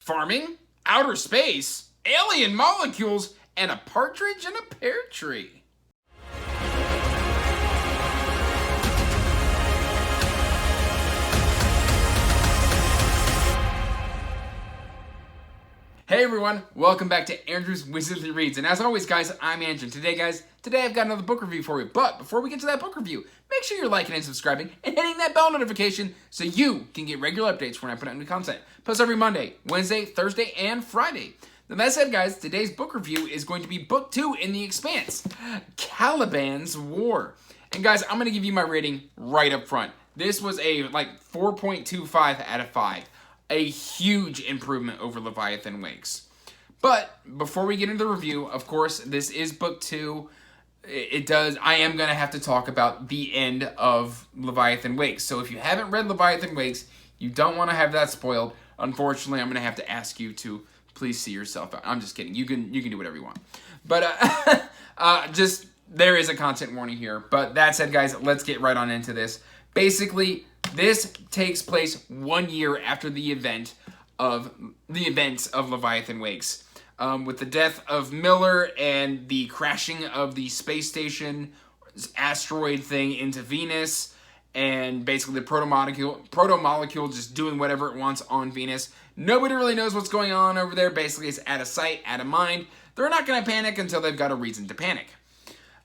farming, outer space, alien molecules, and a partridge in a pear tree. Hey everyone, welcome back to Andrew's Wizardly Reads, and as always guys, I'm Andrew. Today I've got another book review for you, but before we get to that book review, make sure you're liking and subscribing and hitting that bell notification so you can get regular updates when I put out new content. Plus every Monday, Wednesday, Thursday, and Friday. Now that said guys, today's book review is going to be book 2 in the Expanse, Calibans War. And guys, I'm going to give you my rating right up front. This was a 4.25 out of 5. A huge improvement over Leviathan Wakes. But before we get into the review, of course, this is book 2. I am going to have to talk about the end of Leviathan Wakes. So if you haven't read Leviathan Wakes, you don't want to have that spoiled. Unfortunately, I'm going to have to ask you to please see yourself out. I'm just kidding. You can do whatever you want. But there is a content warning here. But that said, guys, let's get right on into this. Basically, this takes place 1 year after the events of Leviathan Wakes, with the death of Miller and the crashing of the space station asteroid thing into Venus, and basically the proto-molecule just doing whatever it wants on Venus. Nobody really knows what's going on over there. Basically, it's out of sight, out of mind. They're not going to panic until they've got a reason to panic.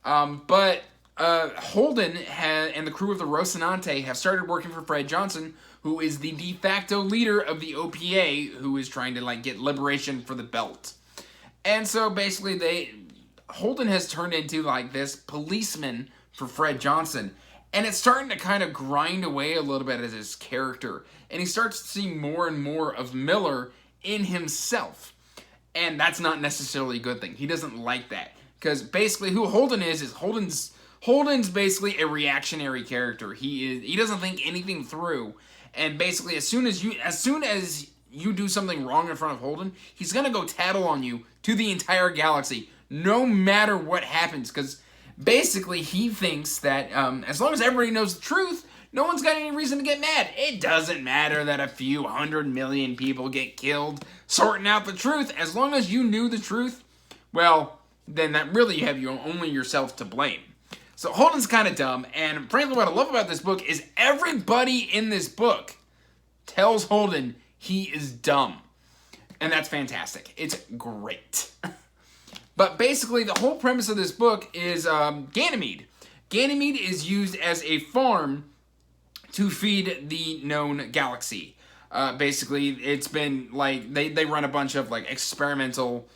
But Holden and the crew of the Rocinante have started working for Fred Johnson, who is the de facto leader of the OPA, who is trying to get liberation for the belt. And so basically Holden has turned into this policeman for Fred Johnson, and it's starting to kind of grind away a little bit as his character, and he starts to see more and more of Miller in himself, and that's not necessarily a good thing. He doesn't like that, because basically who Holden is Holden's basically a reactionary character. He doesn't think anything through, and basically as soon as you do something wrong in front of Holden, he's gonna go tattle on you to the entire galaxy, no matter what happens. Because basically he thinks that as long as everybody knows the truth, no one's got any reason to get mad. It doesn't matter that a few 100 million people get killed sorting out the truth. As long as you knew the truth, well, then that really you have only yourself to blame. So Holden's kind of dumb, and frankly what I love about this book is everybody in this book tells Holden he is dumb. And that's fantastic. It's great. But basically the whole premise of this book is Ganymede. Ganymede is used as a farm to feed the known galaxy. Basically it's been they run a bunch of experimental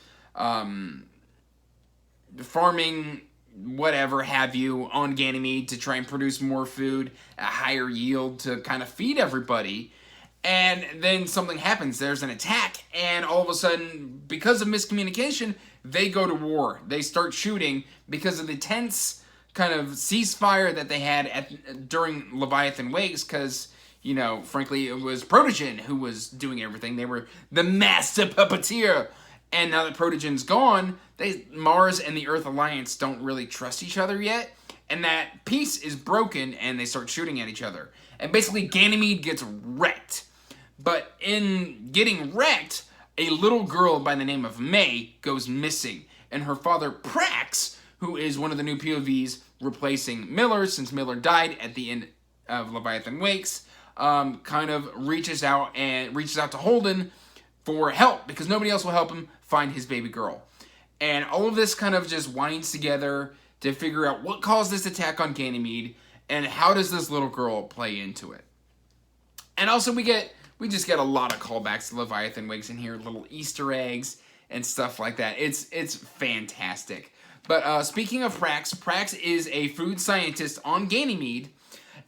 farming whatever have you on Ganymede to try and produce more food, a higher yield to kind of feed everybody. And then something happens. There's an attack, and all of a sudden, because of miscommunication, they go to war. They start shooting because of the tense kind of ceasefire that they had during Leviathan Wakes, because, frankly, it was Protogen who was doing everything. They were the master puppeteer. And now that Protogen's gone, Mars and the Earth Alliance don't really trust each other yet. And that peace is broken, and they start shooting at each other. And basically, Ganymede gets wrecked. But in getting wrecked, a little girl by the name of May goes missing. And her father, Prax, who is one of the new POVs replacing Miller, since Miller died at the end of Leviathan Wakes, kind of reaches out to Holden for help, because nobody else will help him find his baby girl. And all of this kind of just winds together to figure out what caused this attack on Ganymede, and how does this little girl play into it. And also we just get a lot of callbacks to Leviathan Wakes in here, little Easter eggs and stuff like that. It's fantastic. But speaking of Prax is a food scientist on Ganymede,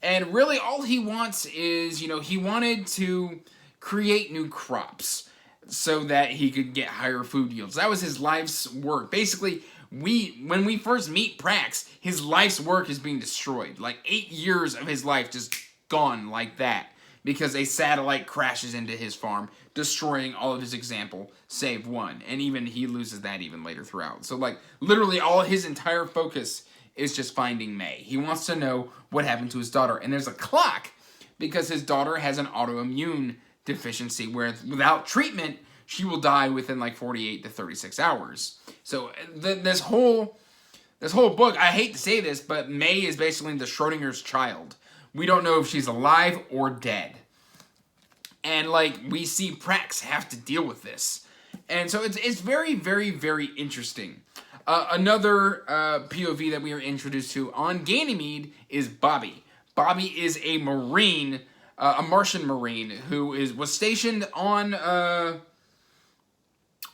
and really all he wants is, he wanted to create new crops so that he could get higher food yields. That was his life's work. Basically, when we first meet Prax, his life's work is being destroyed. 8 years of his life just gone like that, because a satellite crashes into his farm, destroying all of his example, save one. And even he loses that even later throughout. So, literally all his entire focus is just finding May. He wants to know what happened to his daughter. And there's a clock, because his daughter has an autoimmune deficiency where without treatment, she will die within like 48 to 36 hours. So this whole book, I hate to say this, but May is basically the Schrodinger's child. We don't know if she's alive or dead. And, like, we see Prax have to deal with this. And so it's very, very, very interesting. Another POV that we are introduced to on Ganymede is Bobby. Bobby is a Marine, a Martian Marine, who was stationed on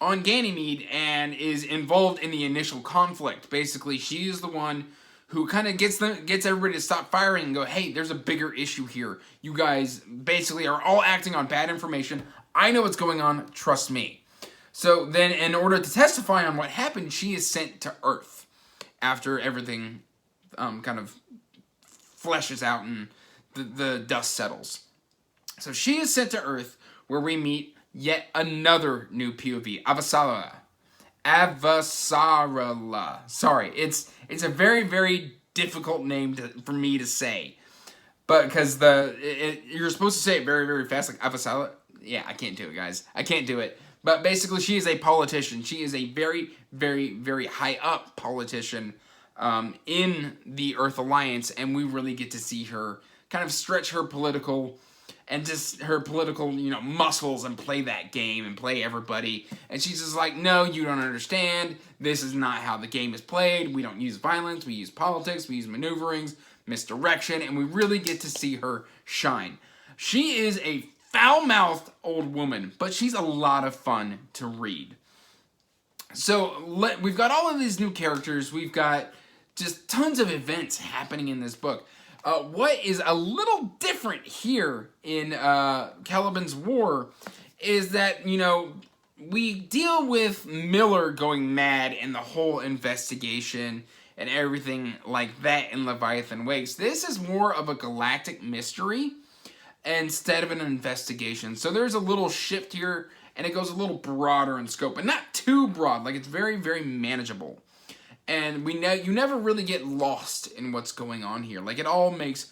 Ganymede and is involved in the initial conflict. Basically, she is the one who kind of gets everybody to stop firing and go, hey, there's a bigger issue here. You guys basically are all acting on bad information. I know what's going on. Trust me. So then, in order to testify on what happened, she is sent to Earth after everything kind of fleshes out and the dust settles. So she is sent to Earth, where we meet yet another new POV, Avasarala. Sorry, it's a very, very difficult name for me to say. But because you're supposed to say it very, very fast, like Avasarala. Yeah, I can't do it, guys. I can't do it. But basically, she is a politician. She is a very, very, very high up politician in the Earth Alliance, and we really get to see her kind of stretch her political muscles and play that game and play everybody. And she's just like, no, you don't understand. This is not how the game is played. We don't use violence. We use politics. We use maneuverings, misdirection, and we really get to see her shine. She is a foul-mouthed old woman, but she's a lot of fun to read. So we've got all of these new characters. We've got just tons of events happening in this book. What is a little different here in Caliban's War is that, we deal with Miller going mad and the whole investigation and everything like that in Leviathan Wakes. This is more of a galactic mystery instead of an investigation. So there's a little shift here, and it goes a little broader in scope, but not too broad. Like, it's very, very manageable. And you never really get lost in what's going on here. Like, it all makes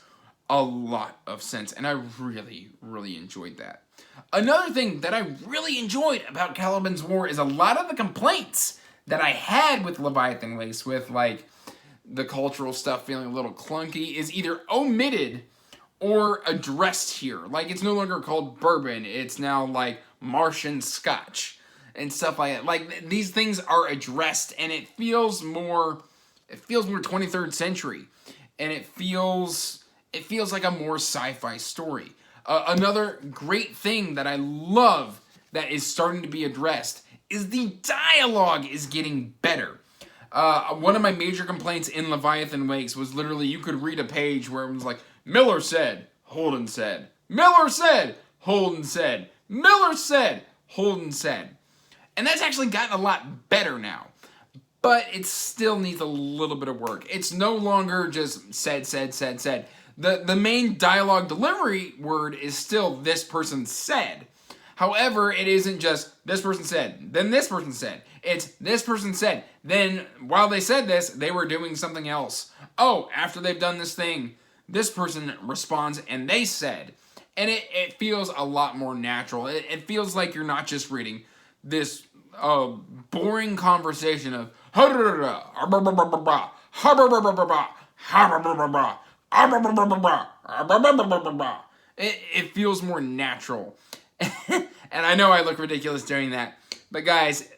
a lot of sense, and I really, really enjoyed that. Another thing that I really enjoyed about Caliban's War is a lot of the complaints that I had with Leviathan Wakes, with, like, the cultural stuff feeling a little clunky, is either omitted or addressed here. Like, it's no longer called bourbon. It's now, like, Martian Scotch and stuff like that. Like, these things are addressed, and it feels more 23rd century, and it feels like a more sci-fi story. Another great thing that I love that is starting to be addressed is the dialogue is getting better. One of my major complaints in Leviathan Wakes was literally you could read a page where it was like, Miller said, Holden said. Miller said, Holden said. Miller said, Holden said. And that's actually gotten a lot better now. But it still needs a little bit of work. It's no longer just said. The main dialogue delivery word is still this person said. However, it isn't just this person said, then this person said. It's this person said. Then while they said this, they were doing something else. Oh, after they've done this thing, this person responds and they said. And it feels a lot more natural. It feels like you're not just reading this boring conversation of it feels more natural. And I know I look ridiculous doing that, but guys,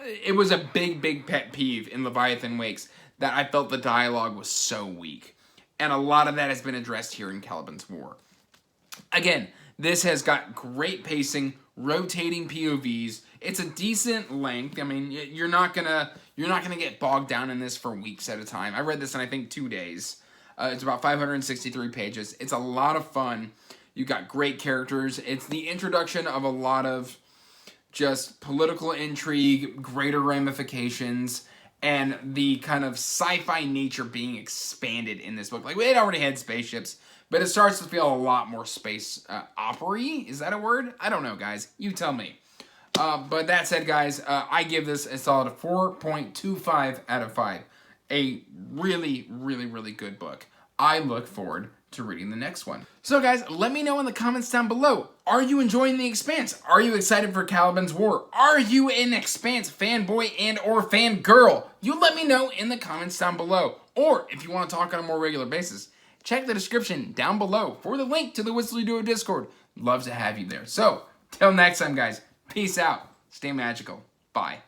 it was a big pet peeve in Leviathan Wakes that I felt the dialogue was so weak. And a lot of that has been addressed here in Caliban's War. Again, this has got great pacing, rotating POVs. It's a decent length. I mean, you're not gonna get bogged down in this for weeks at a time. I read this in, I think, 2 days. It's about 563 pages. It's a lot of fun. You got great characters. It's the introduction of a lot of just political intrigue, greater ramifications, and the kind of sci-fi nature being expanded in this book. Like, it already had spaceships, but it starts to feel a lot more space opera-y. Is that a word? I don't know, guys. You tell me. But that said, guys, I give this a solid 4.25 out of 5. A really, really, really good book. I look forward to reading the next one. So guys, let me know in the comments down below. Are you enjoying The Expanse? Are you excited for Calibans War? Are you an Expanse fanboy and or fangirl? You let me know in the comments down below. Or if you want to talk on a more regular basis, check the description down below for the link to the Whistly Duo Discord. Love to have you there. So, till next time guys, peace out. Stay magical. Bye.